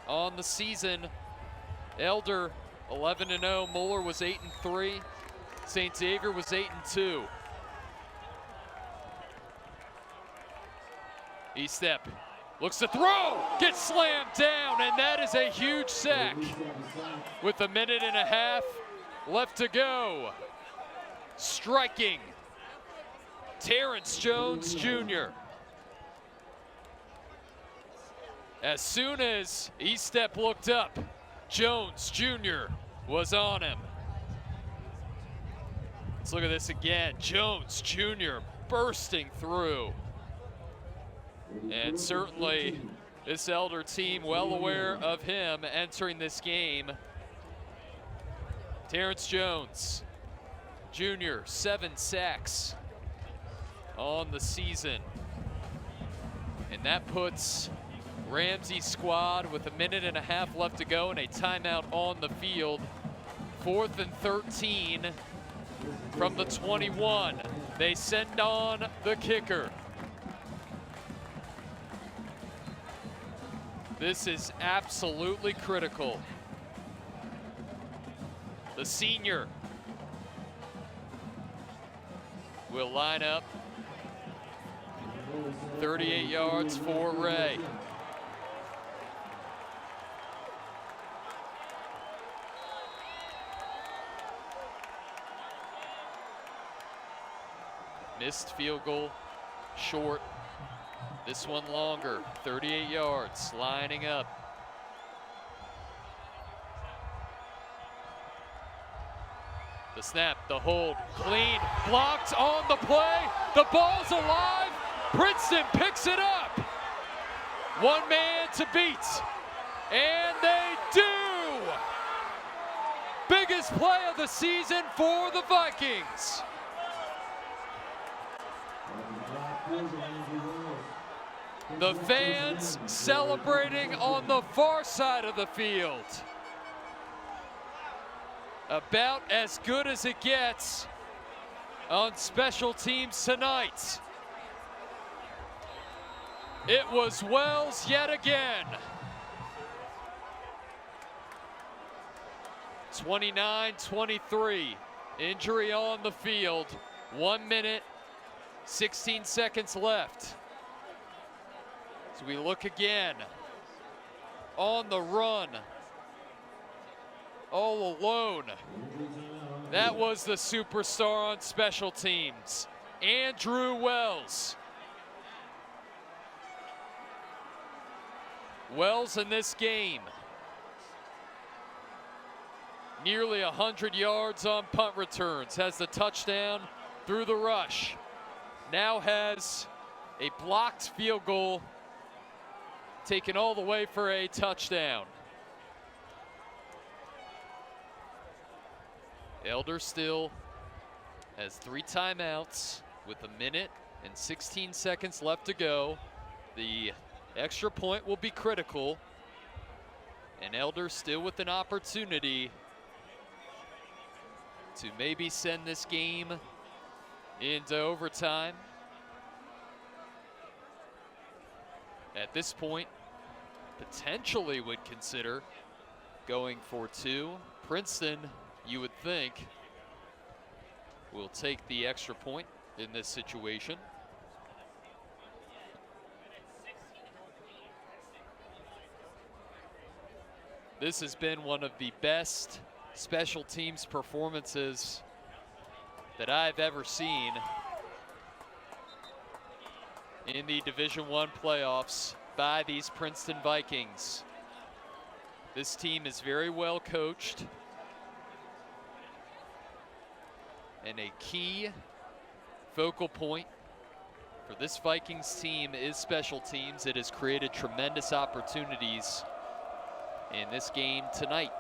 on the season. Elder 11-0, Moeller was 8-3, St. Xavier was 8-2. E-step, looks to throw, gets slammed down, and that is a huge sack. With a minute and a half left to go. Striking, Terrence Jones Jr. As soon as E-step looked up, Jones Jr. was on him. Let's look at this again. Jones Jr. bursting through. And certainly this Elder team well aware of him entering this game. Terrence Jones Jr., 7 sacks on the season. And that puts Ramsey's squad with a minute and a half left to go and a timeout on the field. 4th and 13 from the 21. They send on the kicker. This is absolutely critical. The senior will line up. 38 yards for Ray. Missed field goal, short. This one longer, 38 yards, lining up. The snap, the hold, clean, blocked on the play. The ball's alive. Princeton picks it up. One man to beat, and they do. Biggest play of the season for the Vikings. The fans celebrating on the far side of the field. About as good as it gets on special teams tonight. It was Wells yet again. 29-23, injury on the field. 1 minute, 16 seconds left. So we look again, on the run, all alone. That was the superstar on special teams, Andrew Wells. Wells in this game, nearly 100 yards on punt returns, has the touchdown through the rush. Now has a blocked field goal taken all the way for a touchdown. Elder still has 3 timeouts with a minute and 16 seconds left to go. The extra point will be critical, and Elder still with an opportunity to maybe send this game into overtime. At this point, potentially would consider going for 2. Princeton, you would think, will take the extra point in this situation. This has been one of the best special teams performances that I've ever seen in the Division I playoffs by these Princeton Vikings. This team is very well coached, and a key focal point for this Vikings team is special teams. It has created tremendous opportunities in this game tonight.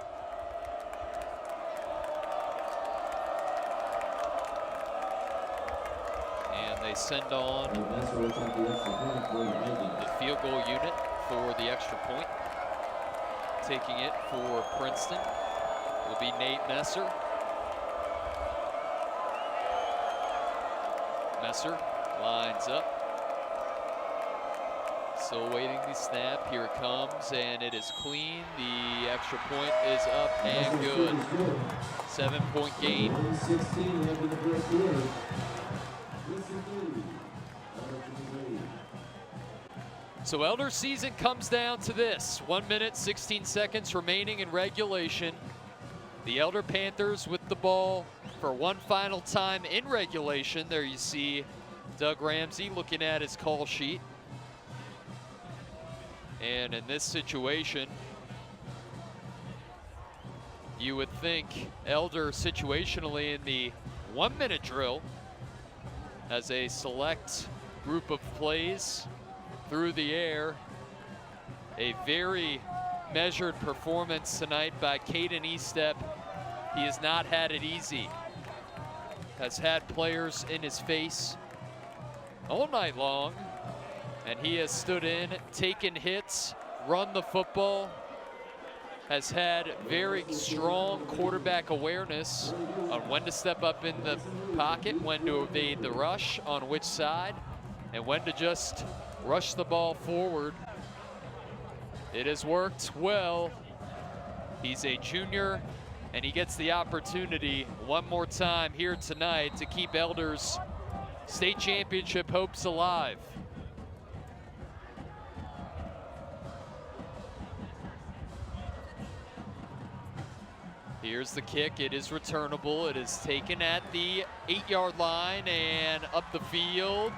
And they send on the field goal unit for the extra point. Taking it for Princeton will be Nate Messer. Messer lines up, Still waiting the snap. Here it comes, and it is clean. The extra point is up and good. 7-point gain. So Elder's season comes down to this. 1 minute, 16 seconds remaining in regulation. The Elder Panthers with the ball for one final time in regulation. There you see Doug Ramsey looking at his call sheet. And in this situation, you would think Elder situationally in the 1 minute drill as a select group of plays through the air. A very measured performance tonight by Caden Estep. He has not had it easy. Has had players in his face all night long, and he has stood in, taken hits, run the football, has had very strong quarterback awareness on when to step up in the pocket, when to evade the rush, on which side, and when to just rush the ball forward. It has worked well. He's a junior, and he gets the opportunity one more time here tonight to keep Elder's state championship hopes alive. Here's the kick. It is returnable. It is taken at the 8-yard line and up the field.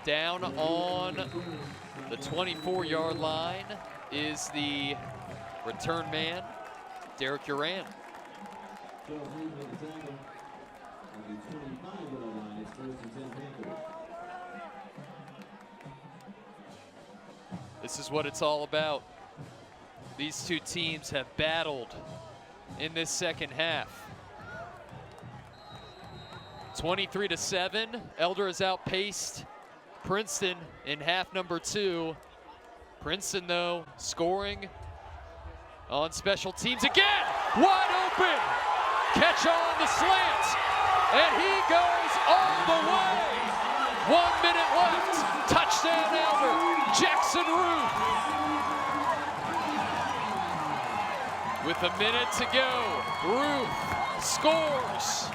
Down on the 24-yard line is the return man, Derek Uran. This is what it's all about. These two teams have battled in this second half. 23-7, Elder has outpaced Princeton in half number 2. Princeton, though, scoring on special teams again. Wide open. Catch on the slant. And he goes all the way. 1 minute left. Touchdown, Elder. Jackson Ruth. With a minute to go, Ruth scores.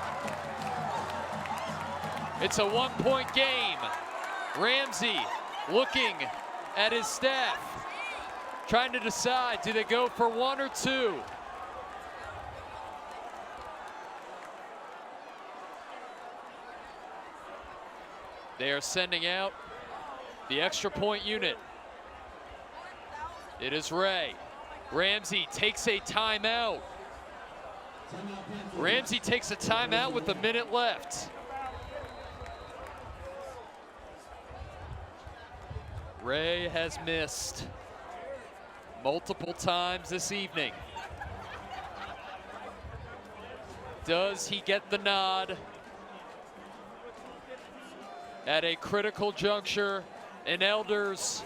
It's a 1-point game. Ramsey looking at his staff, trying to decide, do they go for 1 or 2? They are sending out the extra point unit. It is Ray. Ramsey takes a timeout. Ramsey takes a timeout with a minute left. Ray has missed multiple times this evening. Does he get the nod at a critical juncture in Elder's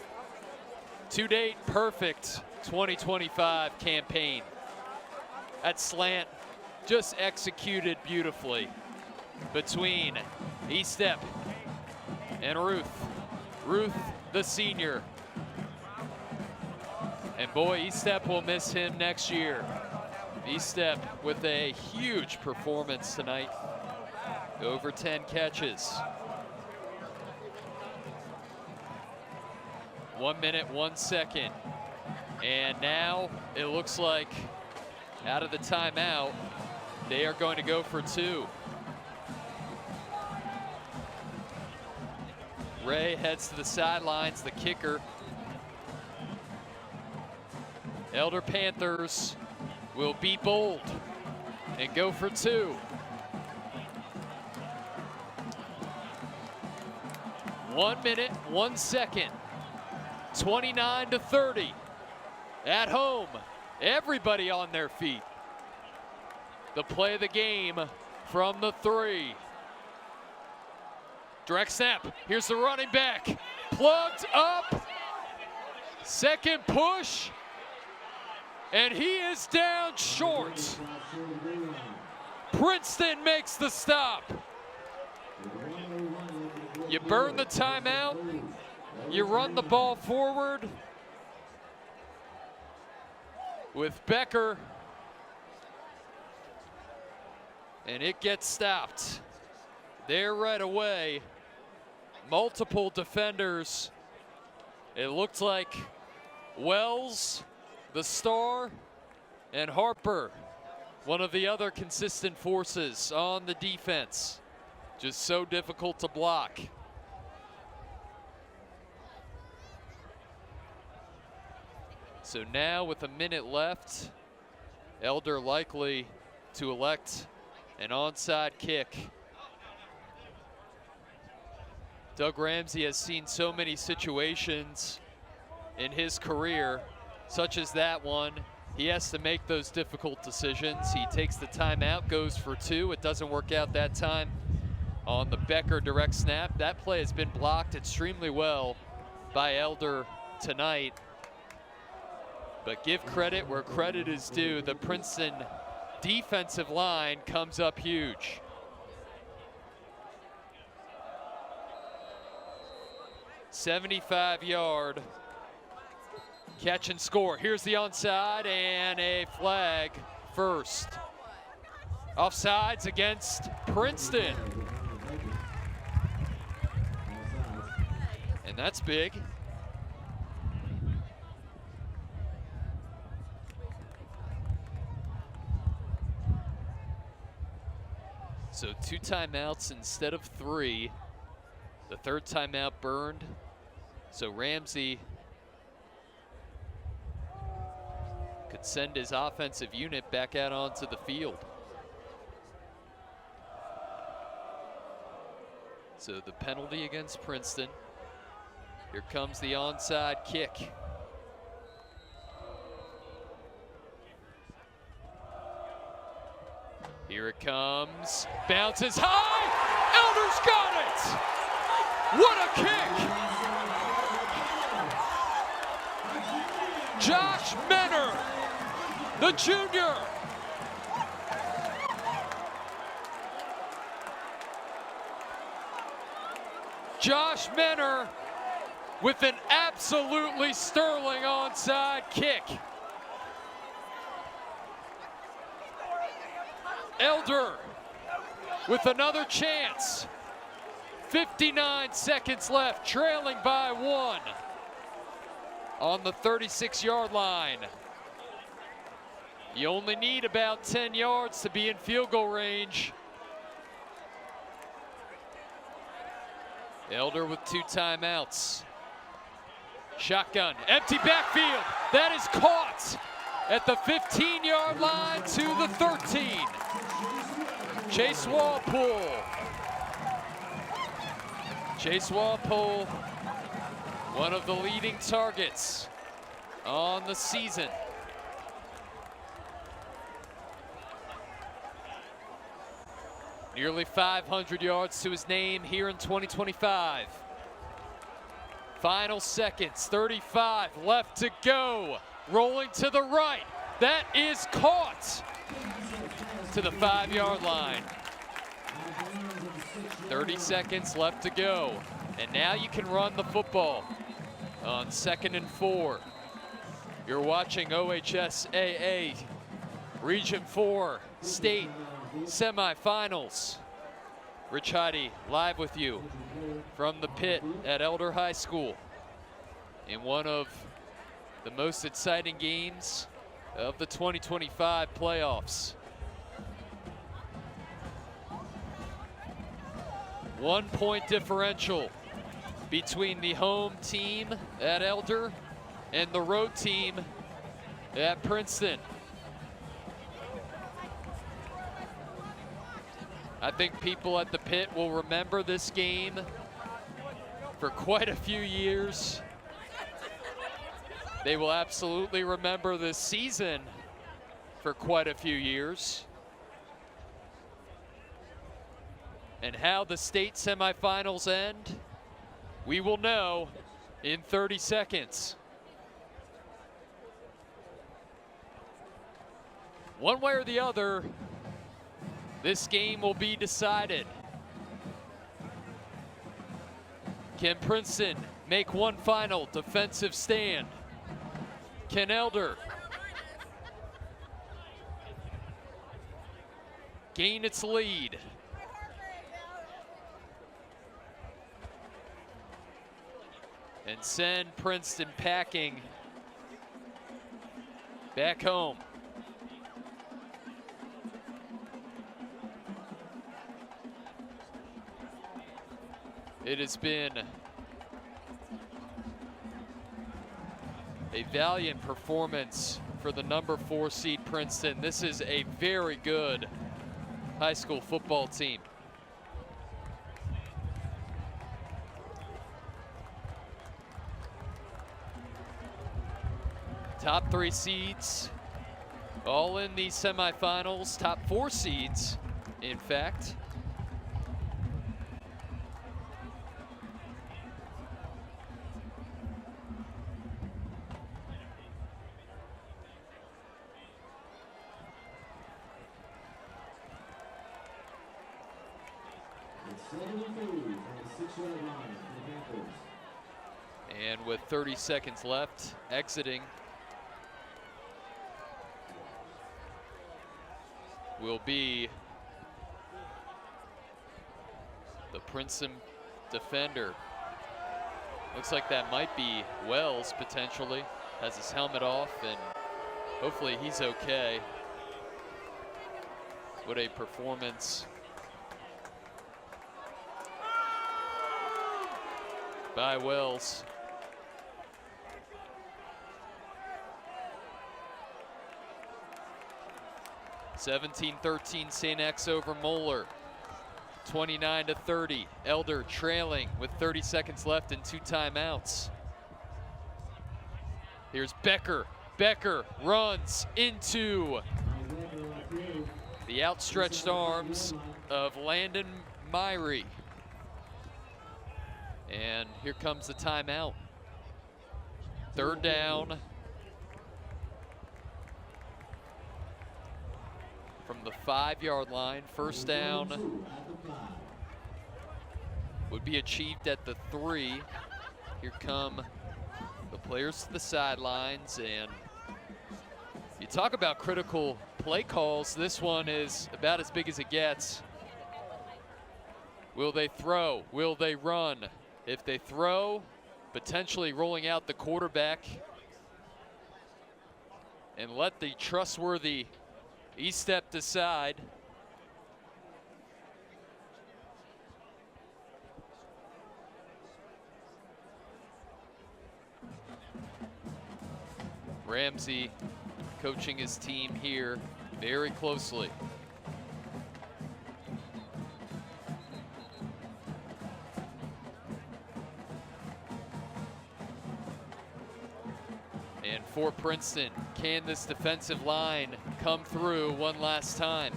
to-date perfect 2025 campaign? That slant just executed beautifully between Estep and Ruth. Ruth, the senior. And boy, Estep will miss him next year. Estep with a huge performance tonight. Over 10 catches. 1 minute, 1 second. And now it looks like out of the timeout, they are going to go for 2. Ray heads to the sidelines, the kicker. Elder Panthers will be bold and go for 2. 1 minute, 1 second. 29-30. At home, everybody on their feet. The play of the game from the 3. Direct snap, here's the running back. Plugged up, second push, and he is down short. Princeton makes the stop. You burn the timeout, You run the ball forward with Becker, and it gets stopped there right away. Multiple defenders. It looked like Wells, the star, and Harper, one of the other consistent forces on the defense. Just so difficult to block. So now with a minute left, Elder likely to elect an onside kick. Doug Ramsey has seen so many situations in his career, such as that one. He has to make those difficult decisions. He takes the timeout, goes for two. It doesn't work out that time on the Becker direct snap. That play has been blocked extremely well by Elder tonight. But give credit where credit is due. The Princeton defensive line comes up huge. '75-yard catch and score. Here's the onside and a flag first. Offsides against Princeton. And that's big. So 2 timeouts instead of 3. The 3rd timeout burned. So Ramsey could send his offensive unit back out onto the field. So the penalty against Princeton. Here comes the onside kick. Here it comes, bounces high, Elder's got it! What a kick! Josh Menner, the junior. Josh Menner with an absolutely sterling onside kick. Elder with another chance. 59 seconds left, trailing by 1 on the 36-yard line. You only need about 10 yards to be in field goal range. Elder with 2 timeouts. Shotgun, empty backfield. That is caught at the 15-yard line to the 13. Chase Walpole. Chase Walpole, one of the leading targets on the season. Nearly 500 yards to his name here in 2025. Final seconds, 35 left to go. Rolling to the right, that is caught to the 5-yard line. 30 seconds left to go. And now you can run the football on 2nd and 4. You're watching OHSAA Region 4 State Semifinals. Rich Heide live with you from the pit at Elder High School in one of the most exciting games of the 2025 playoffs. 1-point differential between the home team at Elder and the road team at Princeton. I think people at the pit will remember this game for quite a few years. They will absolutely remember this season for quite a few years. And how the state semifinals end, we will know in 30 seconds. One way or the other, this game will be decided. Can Princeton make one final defensive stand. Can Elder gain its lead? And send Princeton packing back home. It has been a valiant performance for the number 4 seed Princeton. This is a very good high school football team. Top 3 seeds all in the semifinals. Top 4 seeds, in fact. And with 30 seconds left, exiting will be the Princeton defender. Looks like that might be Wells potentially. Has his helmet off and hopefully he's okay. What a performance by Wells. 17-13 St. X over Moeller. 29-30. Elder trailing with 30 seconds left and 2 timeouts. Here's Becker. Becker runs into the outstretched arms of Landon Myrie. And here comes the timeout. 3rd down. From the 5-yard line, 1st down would be achieved at the 3. Here come the players to the sidelines, and you talk about critical play calls. This one is about as big as it gets. Will they throw? Will they run? If they throw, potentially rolling out the quarterback and let the trustworthy E-step decide. Ramsey coaching his team here very closely. And for Princeton, can this defensive line come through one last time?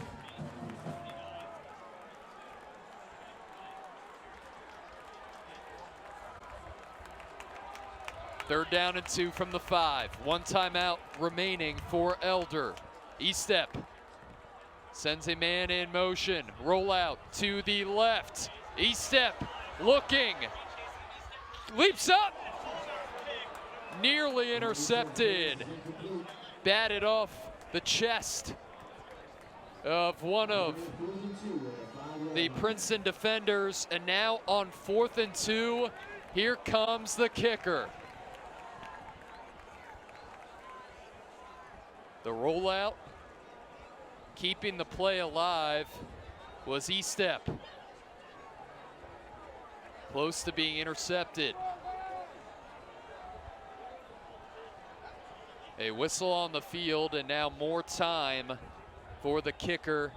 Third down and 2 from the 5. 1 timeout remaining for Elder. E-step sends a man in motion. Roll out to the left. E-step looking. Leaps up. Nearly intercepted. Batted off the chest of one of the Princeton defenders. And now on 4th and 2, here comes the kicker. The rollout, keeping the play alive, was E-step. Close to being intercepted. A whistle on the field, and now more time for the kicker,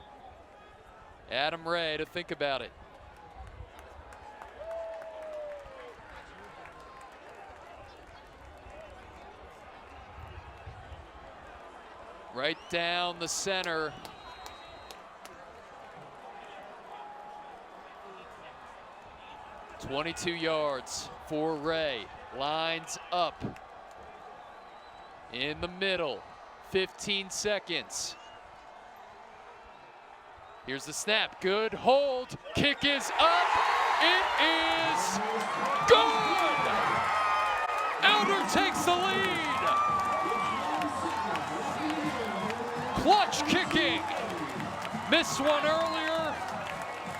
Adam Ray, to think about it. Right down the center. "22 yards for Ray. Lines up in the middle. 15 seconds. Here's the snap. Good hold. Kick is up. It is good. Elder takes the lead. Clutch kicking. Missed one earlier,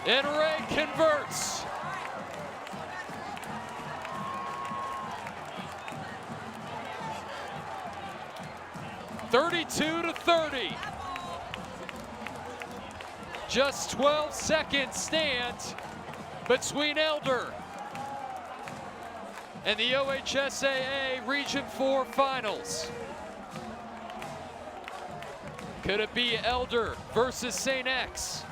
and Ray converts. (32-30). Just 12 seconds stand between Elder and the OHSAA Region 4 Finals. Could it be Elder versus St. X?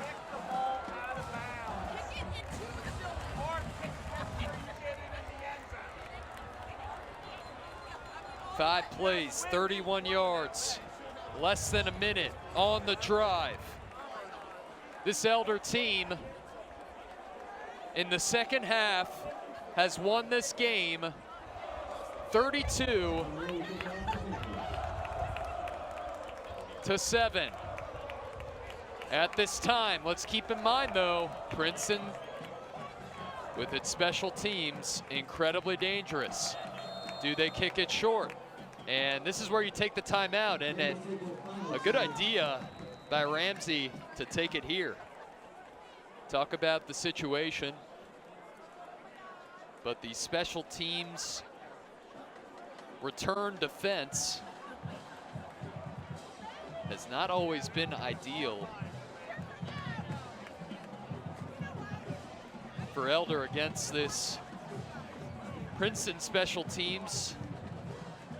Five plays, 31 yards, less than a minute on the drive. This Elder team in the second half has won this game 32-7. At this time, let's keep in mind though, Princeton with its special teams, incredibly dangerous. Do they kick it short? And this is where you take the timeout, and a good idea by Ramsey to take it here. Talk about the situation. But the special teams return defense has not always been ideal for Elder against this Princeton special teams.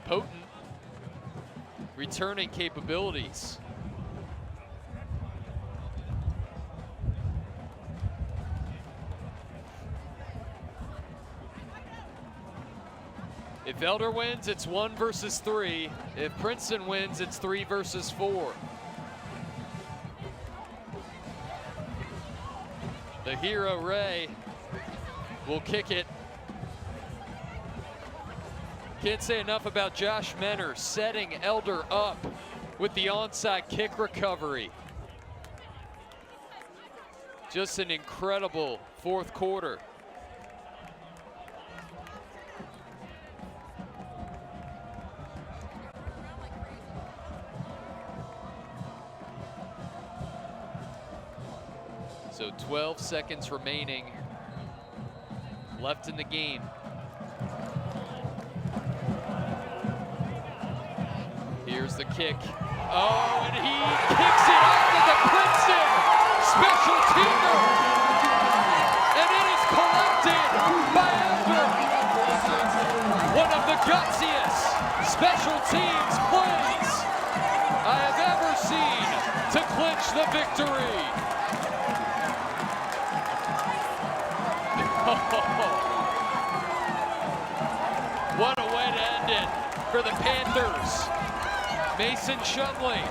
Potent returning capabilities. If Elder wins, it's 1 versus 3. If Princeton wins, it's 3 versus 4. The hero, Ray, will kick it. Can't say enough about Josh Menner setting Elder up with the onside kick recovery. Just an incredible fourth quarter. So 12 seconds remaining left in the game. Here's the kick. Oh, and he kicks it off to the Princeton special teamer. And it is collected by Elder. One of the gutsiest special teams plays I have ever seen to clinch the victory. What a way to end it for the Panthers. Mason Shumley,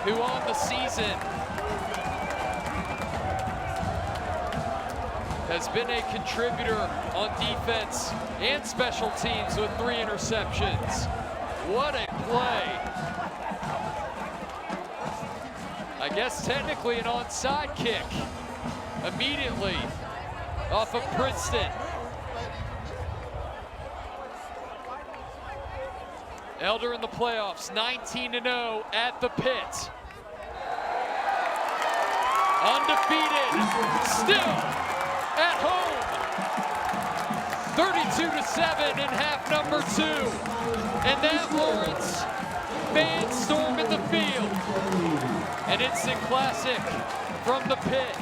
who on the season has been a contributor on defense and special teams with 3 interceptions. What a play. I guess technically an onside kick immediately off of Princeton. Elder in the playoffs, 19-0 at the pit. Undefeated, still at home. 32-7 in half number 2. And that warrants fans storm in the field. An instant classic from the pit.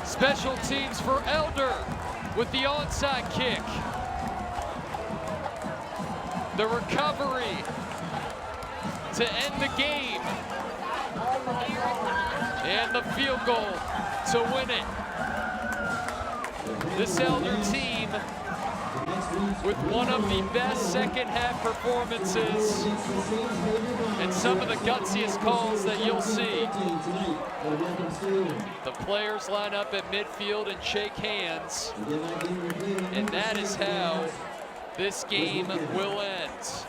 Special teams for Elder with the onside kick. The recovery to end the game. And the field goal to win it. This Elder team with one of the best second half performances and some of the gutsiest calls that you'll see. The players line up at midfield and shake hands, and that is how this game will end.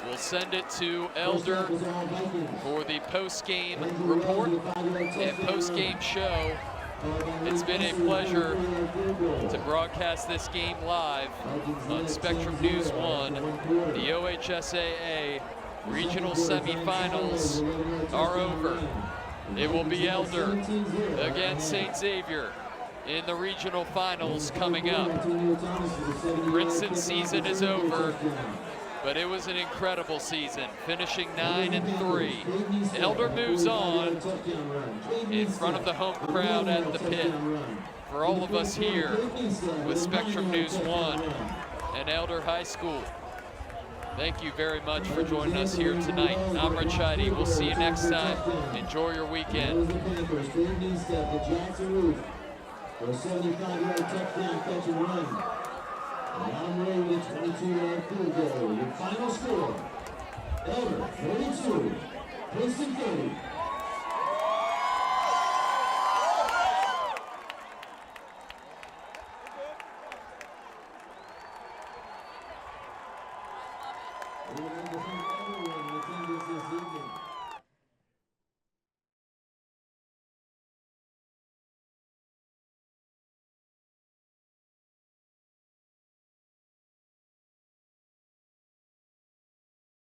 We'll send it to Elder for the post-game report and post-game show. It's been a pleasure to broadcast this game live on Spectrum News 1. The OHSAA regional semifinals are over. It will be Elder against St. Xavier in the regional finals coming up. Princeton's season is over, but it was an incredible season, finishing 9-3. Elder moves on in front of the home crowd at the pit. For all of us here with Spectrum News 1 and Elder High School, thank you very much for joining us here tonight. I'm Rich Heidi. We'll see you next time. Enjoy your weekend. For a 75-yard touchdown catch and run. And on Ray with a 22-yard field goal. Your final score, Elder 42, Princeton 30. We're